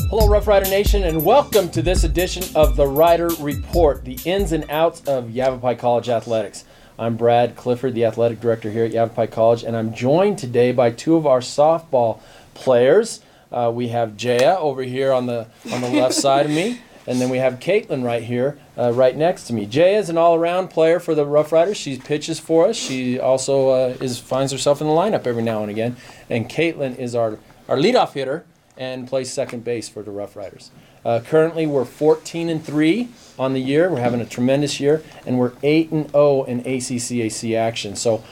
Hello, Rough Rider Nation, and welcome to this edition of the Rider Report, the ins and outs of Yavapai College athletics. I'm Brad Clifford, the athletic director here at Yavapai College, and I'm joined today by two of our softball players. We have Jaya over here on the left side of me, and then we have Katelyn right here, right next to me. Jaya is an all-around player for the Rough Riders. She pitches for us. She also finds herself in the lineup every now and again. And Katelyn is our leadoff hitter and plays second base for the Rough Riders. Currently, we're 14-3 on the year. We're having a tremendous year, and we're 8-0 in ACCAC action. So,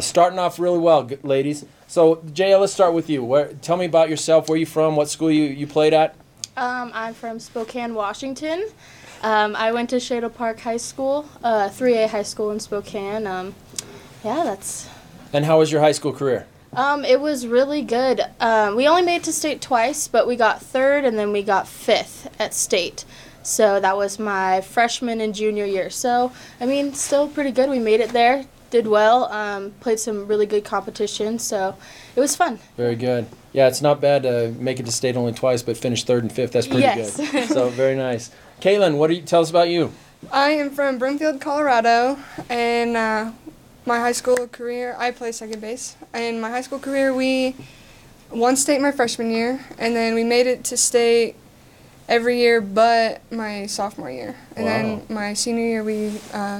starting off really well, ladies. So, Jaya, let's start with you. Tell me about yourself. Where are you from? What school you played at? I'm from Spokane, Washington. I went to Shadle Park High School, 3A high school in Spokane. And how was your high school career? It was really good. We only made it to state twice, but we got third and then we got fifth at state. So that was my freshman and junior year. So, still pretty good. We made it there, did well, played some really good competition, so it was fun. Very good. Yeah, it's not bad to make it to state only twice, but finish third and fifth. That's pretty good. So, very nice. Katelyn, tell us about you? I am from Broomfield, Colorado, and my high school career, I play second base. In my high school career, we won state my freshman year, and then we made it to state every year but my sophomore year. And then my senior year, we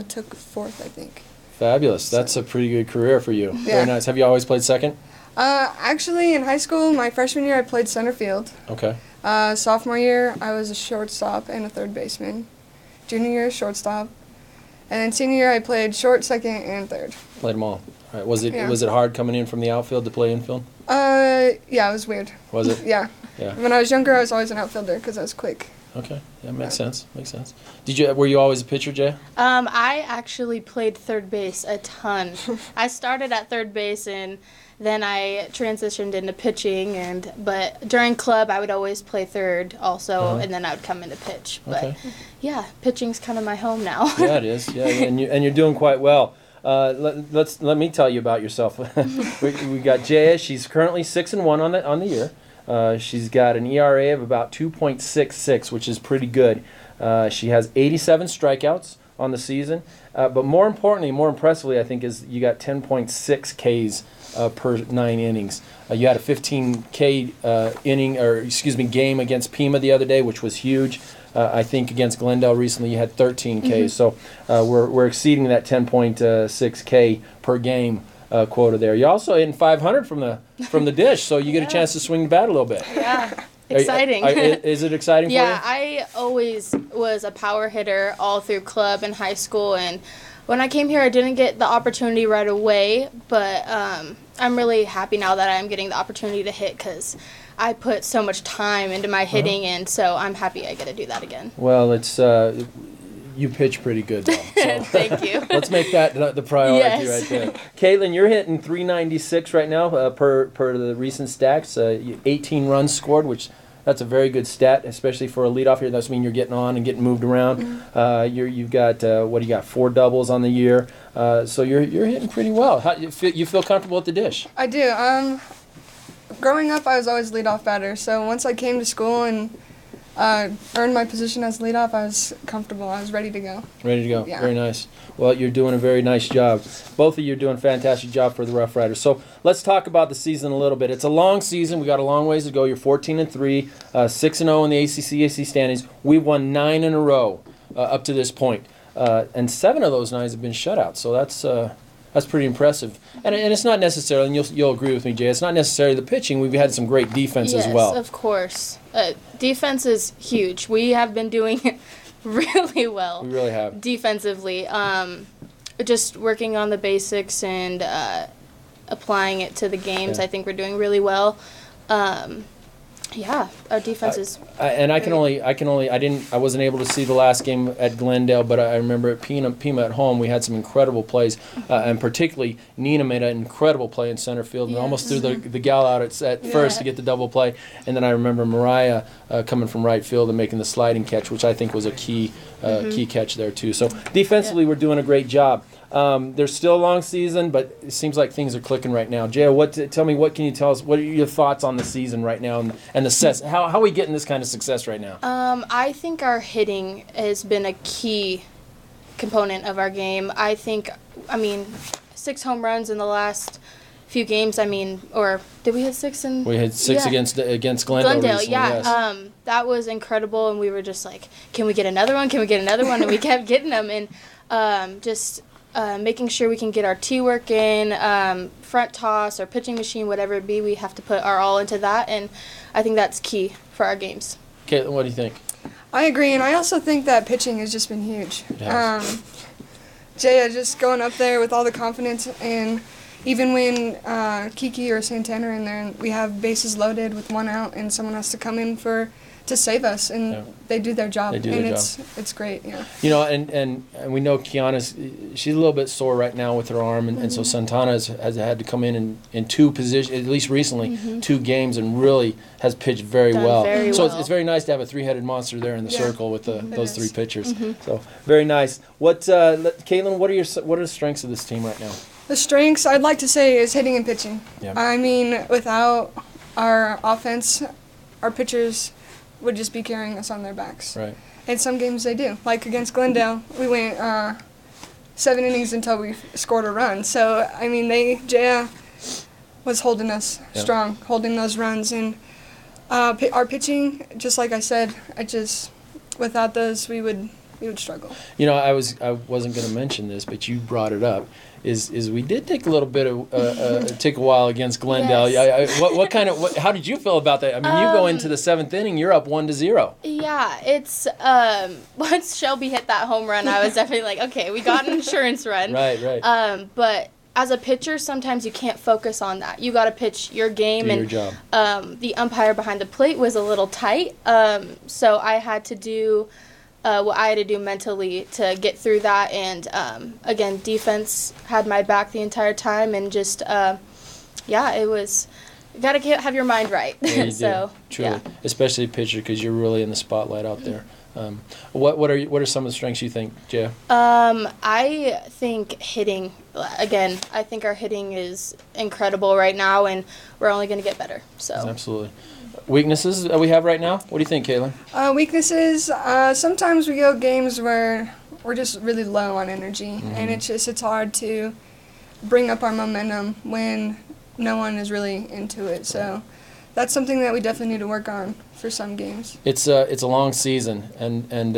took fourth, I think. Fabulous. That's a pretty good career for you. Yeah. Very nice. Have you always played second? Actually, in high school, my freshman year, I played center field. Okay. Sophomore year, I was a shortstop and a third baseman. Junior year, shortstop. And then senior year, I played short, second, and third. Played them all. All right. Was it hard coming in from the outfield to play infield? Yeah, it was weird. Was it? Yeah. Yeah. When I was younger, I was always an outfielder because I was quick. Okay. Yeah, makes sense. Makes sense. Were you always a pitcher, Jay? I actually played third base a ton. I started at third base and then I transitioned into pitching, but during club I would always play third also, and then I would come into pitch. But yeah, pitching's kind of my home now. Yeah, it is. Yeah, and you're doing quite well. Let me tell you about yourself. we got Jaya. She's currently 6-1 on the year. She's got an ERA of about 2.66, which is pretty good. She has 87 strikeouts on the season, but more importantly, more impressively, I think, is you got 10.6 Ks per 9 innings. You had a 15K game against Pima the other day, which was huge. I think against Glendale recently you had 13 Ks. So we're exceeding that 10.6 K per game quota there. You're also hitting 500 from the dish, so you get a chance to swing the bat a little bit. Yeah. Exciting. Is it exciting for you? Yeah, I always was a power hitter all through club and high school, and when I came here I didn't get the opportunity right away, but I'm really happy now that I'm getting the opportunity to hit because I put so much time into my hitting, and so I'm happy I get to do that again. Well, it's you pitch pretty good, though. So. Thank you. Let's make that the priority right there. Katelyn, you're hitting 396 right now per the recent stats. 18 runs scored, which that's a very good stat, especially for a leadoff here. That means you're getting on and getting moved around. You've got 4 doubles on the year. So you're hitting pretty well. How you feel comfortable at the dish? I do. Growing up, I was always leadoff batter. So once I came to school and earned my position as leadoff, I was comfortable. I was ready to go. Ready to go. Yeah. Very nice. Well, you're doing a very nice job. Both of you are doing a fantastic job for the Rough Riders. So let's talk about the season a little bit. It's a long season. We got a long ways to go. You're 14-3, 6-0 in the ACCAC standings. We've won 9 in a row up to this point, and 7 of those 9 have been shutouts. So that's pretty impressive. And it's not necessarily, and you'll agree with me, Jay, it's not necessarily the pitching. We've had some great defense as well. Yes, of course. Defense is huge. We have been doing really well. We really have. Defensively. Just working on the basics and applying it to the games. I think we're doing really well. Yeah, our defense is. I wasn't able to see the last game at Glendale, but I remember at Pima at home we had some incredible plays, and particularly Nina made an incredible play in center field and almost threw the gal out at first to get the double play, and then I remember Mariah coming from right field and making the sliding catch, which I think was a key catch there too. So defensively we're doing a great job. There's still a long season, but it seems like things are clicking right now. Jaya, tell me, what can you tell us? What are your thoughts on the season right now and the how are we getting this kind of success right now? I think our hitting has been a key component of our game. I mean, 6 home runs in the last few games. I mean, or did we hit 6 in? We had 6 against Glendale recently, yeah. yes. That was incredible, and we were just like, can we get another one? Can we get another one? And we kept getting them, and making sure we can get our tee work in, front toss or pitching machine, whatever it be, we have to put our all into that, and I think that's key for our games. Katelyn, what do you think? I agree, and I also think that pitching has just been huge. Jaya just going up there with all the confidence, and even when Kiki or Santana are in there, and we have bases loaded with 1 out, and someone has to come in to save us, and they do their job. It's great, yeah. You know, and we know Kiana's, she's a little bit sore right now with her arm, and so Santana has had to come in 2 positions, at least recently, 2 games, and really has pitched very well. So it's very nice to have a 3-headed monster there in the circle with those 3 pitchers. So very nice. Katelyn, what are the strengths of this team right now? The strengths, I'd like to say, is hitting and pitching. Yeah. I mean, without our offense, our pitchers would just be carrying us on their backs. Right. And some games they do. Like against Glendale, we went 7 innings until we scored a run. So, I mean, Jaya was holding us strong, holding those runs. And our pitching, just like I said, without those, we would struggle. You know, I wasn't going to mention this, but you brought it up. Is we did take a little bit of take a while against Glendale. Yes. How did you feel about that? I mean, you go into the 7th inning, you're up 1-0. Yeah, it's once Shelby hit that home run, I was definitely like, okay, we got an insurance run. Right. But as a pitcher, sometimes you can't focus on that. You got to pitch your game, your job. The umpire behind the plate was a little tight, so I had to do what I had to do mentally to get through that. And again, defense had my back the entire time, and just it was, you got to have your mind right. Yeah, you so do. Truly, especially a pitcher, because you're really in the spotlight out there. What are some of the strengths you think, Jaya? I think hitting. Again, I think our hitting is incredible right now, and we're only going to get better. So absolutely. Weaknesses that we have right now? What do you think, Katelyn? Weaknesses, sometimes we go games where we're just really low on energy, and it's hard to bring up our momentum when no one is really into it. So that's something that we definitely need to work on for some games. It's a long season, and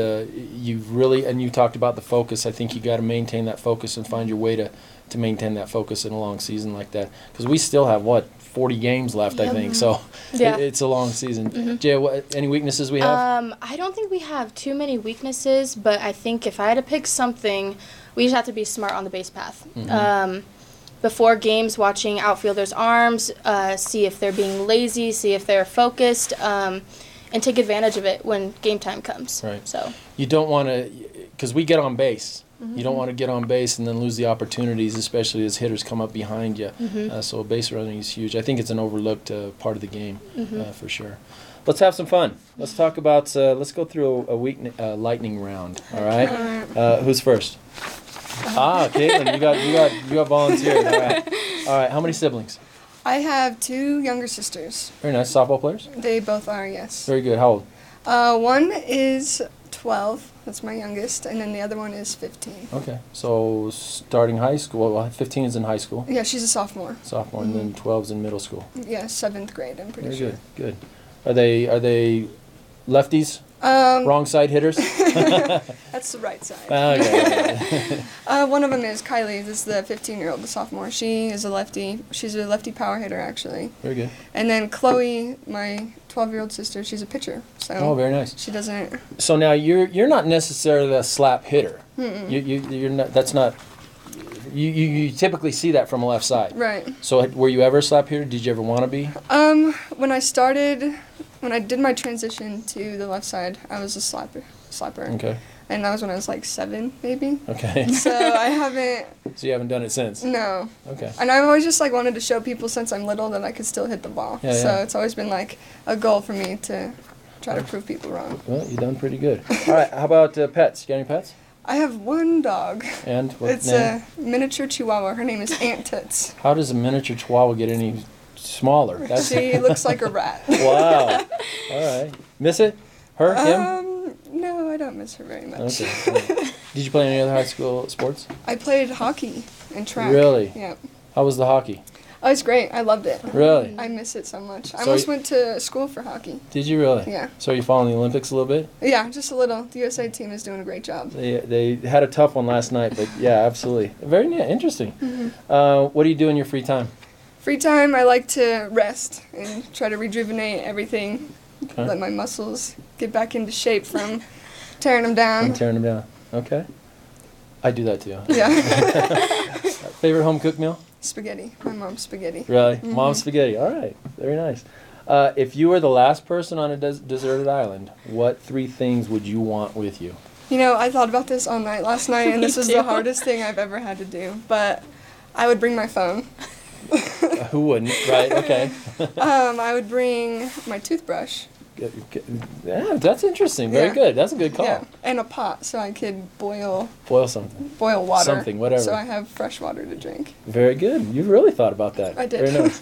you talked about the focus. I think you got to maintain that focus and find your way to maintain that focus in a long season like that, because we still have 40 games left, I think. So it's a long season. Jaya, any weaknesses we have? I don't think we have too many weaknesses, but I think if I had to pick something, we just have to be smart on the base path. Before games, watching outfielders' arms, see if they're being lazy, see if they're focused, and take advantage of it when game time comes. Right. So you don't want to, because we get on base. You don't want to get on base and then lose the opportunities, especially as hitters come up behind you. So base running is huge. I think it's an overlooked part of the game, for sure. Let's have some fun. Let's talk about. Let's go through a lightning round. All right. Who's first? Katelyn, you got volunteered. All right. How many siblings? I have 2 younger sisters. Very nice. Softball players? They both are, yes. Very good. How old? One is 12. That's my youngest, and then the other one is 15. Okay, so starting high school. Well, 15 is in high school. Yeah, she's a sophomore. And then 12 is in middle school. Yeah, 7th grade. I'm pretty sure. Very good. Are they lefties? Wrong side hitters? That's the right side. Okay. One of them is Kylie. This is the 15-year-old, the sophomore. She is a lefty. She's a lefty power hitter, actually. Very good. And then Chloe, my 12-year-old sister, she's a pitcher. So very nice. She doesn't. So now you're not necessarily a slap hitter. You're not. That's not. You typically see that from a left side. Right. So were you ever a slap hitter? Did you ever want to be? When I did my transition to the left side, I was a slapper. Okay. And that was when I was like 7, maybe. Okay. So I haven't. So you haven't done it since? No. Okay. And I've always just wanted to show people since I'm little that I could still hit the ball. So it's always been like a goal for me to try to prove people wrong. Well, you've done pretty good. All right. How about pets? You got any pets? I have one dog. And what It's name? a miniature Chihuahua. Her name is Aunt Toots. How does a miniature Chihuahua get any smaller? She looks like a rat. Wow. All right. Miss it? Her? Him? No, I don't miss her very much. Okay. All right. Did you play any other high school sports? I played hockey and track. Really? Yeah. How was the hockey? Oh, it's great. I loved it. Really? I miss it so much. I So almost went to school for hockey. Did you really? Yeah. So are you following the Olympics a little bit? Yeah, just a little. The USA team is doing a great job. They had a tough one last night, but yeah, absolutely. Very interesting. What do you do in your free time? Free time, I like to rest and try to rejuvenate everything. Okay. Let my muscles get back into shape from tearing them down. I'm tearing them down. Okay. I do that too. Yeah. Favorite home cooked meal? Spaghetti. My mom's spaghetti. Really? Mom's spaghetti. All right. Very nice. If you were the last person on a deserted island, what 3 things would you want with you? You know, I thought about this all night last night, and this was too. the hardest thing I've ever had to do. But I would bring my phone. Who wouldn't? Right. Okay. I would bring my toothbrush. Yeah, that's interesting. Very Yeah. good. That's a good call. Yeah, and a pot so I could boil Boil something. water. Something, whatever. So I have fresh water to drink. Very good. You've really thought about that. I did. Very nice.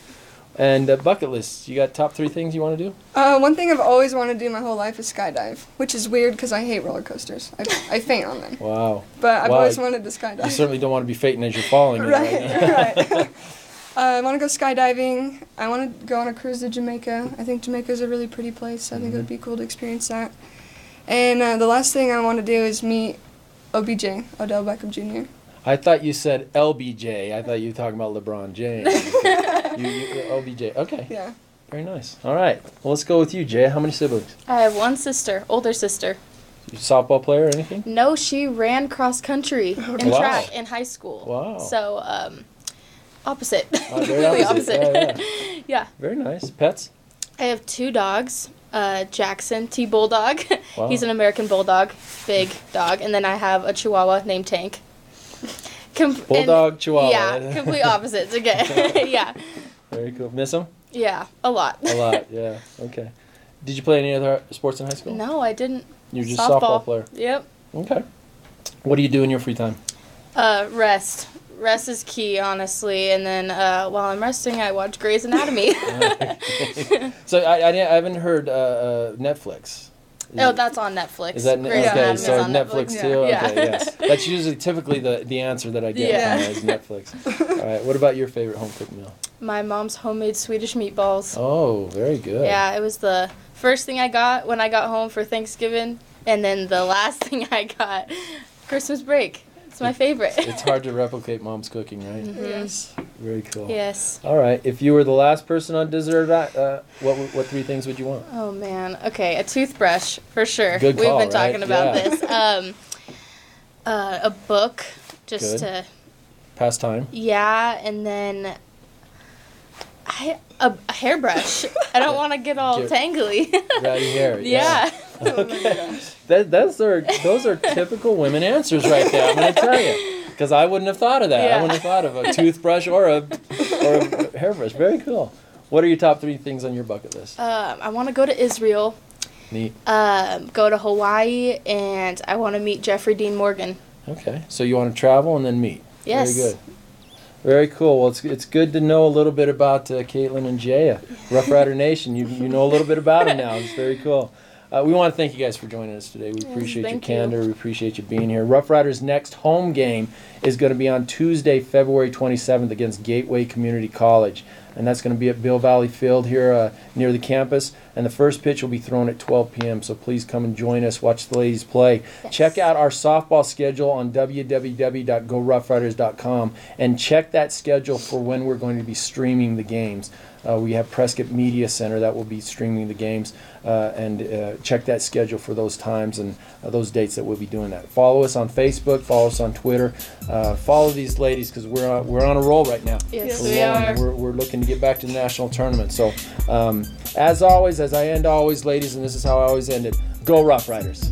And bucket list. You got top 3 things you want to do? One thing I've always wanted to do my whole life is skydive, which is weird because I hate roller coasters. I faint on them. Wow. But I've Wow. always wanted to You skydive. certainly don't want to be fainting as you're falling. Right, right. I want to go skydiving. I want to go on a cruise to Jamaica. I think Jamaica's a really pretty place. I think it would be cool to experience that. And the last thing I want to do is meet OBJ, Odell Beckham Jr. I thought you said LBJ. I thought you were talking about LeBron James. OBJ. Okay. Yeah. Very nice. All right. Well, let's go with you, Jaya. How many siblings? I have one sister, older sister. You a softball player or anything? No, she ran cross country and Wow. track in high school. Wow. So, opposite. Very Completely opposite. opposite. Yeah. Yeah. Very nice. Pets? I have 2 dogs. Jackson, T-Bulldog. Wow. He's an American Bulldog, big dog. And then I have a Chihuahua named Tank. Bulldog, Chihuahua. Yeah, complete opposites again. Yeah. Very cool. Miss them? Yeah, a lot. A lot, yeah. Okay. Did you play any other sports in high school? No, I didn't. You're just softball player. Yep. Okay. What do you do in your free time? Rest. Rest is key, honestly. And then while I'm resting, I watch Grey's Anatomy. So I haven't heard Netflix. Oh, that's on Netflix. Is that Grey's okay? Anatomy is So on Netflix Netflix. too. Yeah. Okay, yes. That's usually typically the answer that I get Yeah. is Netflix. All right. What about your favorite home cooked meal? My mom's homemade Swedish meatballs. Oh, very good. Yeah, it was the first thing I got when I got home for Thanksgiving, and then the last thing I got Christmas break. It's my favorite. It's hard to replicate mom's cooking, right? Yes. Very cool. Yes. All right. If you were the last person on dessert, what 3 things would you want? Oh man. Okay, a toothbrush for sure. Good call, We've been talking right? about Yeah. this. A book, just Good. to Pastime. yeah, and then a hairbrush. I don't want to get all Get- tangly. Ratty hair. Yeah. Oh my gosh. Those are typical women answers right there. I'm going to tell you, because I wouldn't have thought of that. I Yeah. wouldn't have thought of a toothbrush or a hairbrush. Very cool. What are your top 3 things on your bucket list? I want to go to Israel. Neat. Go to Hawaii, and I want to meet Jeffrey Dean Morgan. Okay. So you want to travel and then meet. Yes. Very good. Very cool. Well, it's good to know a little bit about Katelyn and Jaya, Rough Rider Nation. You know a little bit about them now. It's very cool. We want to thank you guys for joining us today. We appreciate your thank you. candor. We appreciate you being here. Rough Riders' next home game is going to be on Tuesday, February 27th against Gateway Community College. And that's going to be at Bill Valley Field here near the campus. And the first pitch will be thrown at 12 p.m. So please come and join us. Watch the ladies play. Yes. Check out our softball schedule on www.goroughriders.com and check that schedule for when we're going to be streaming the games. We have Prescott Media Center that will be streaming the games, and check that schedule for those times and those dates that we'll be doing that. Follow us on Facebook, follow us on Twitter, follow these ladies because we're on a roll right now. Yes, We're we rolling, are. and we're looking to get back to the national tournament. So, as always, as I end always, ladies, and this is how I always end it: go Rough Riders.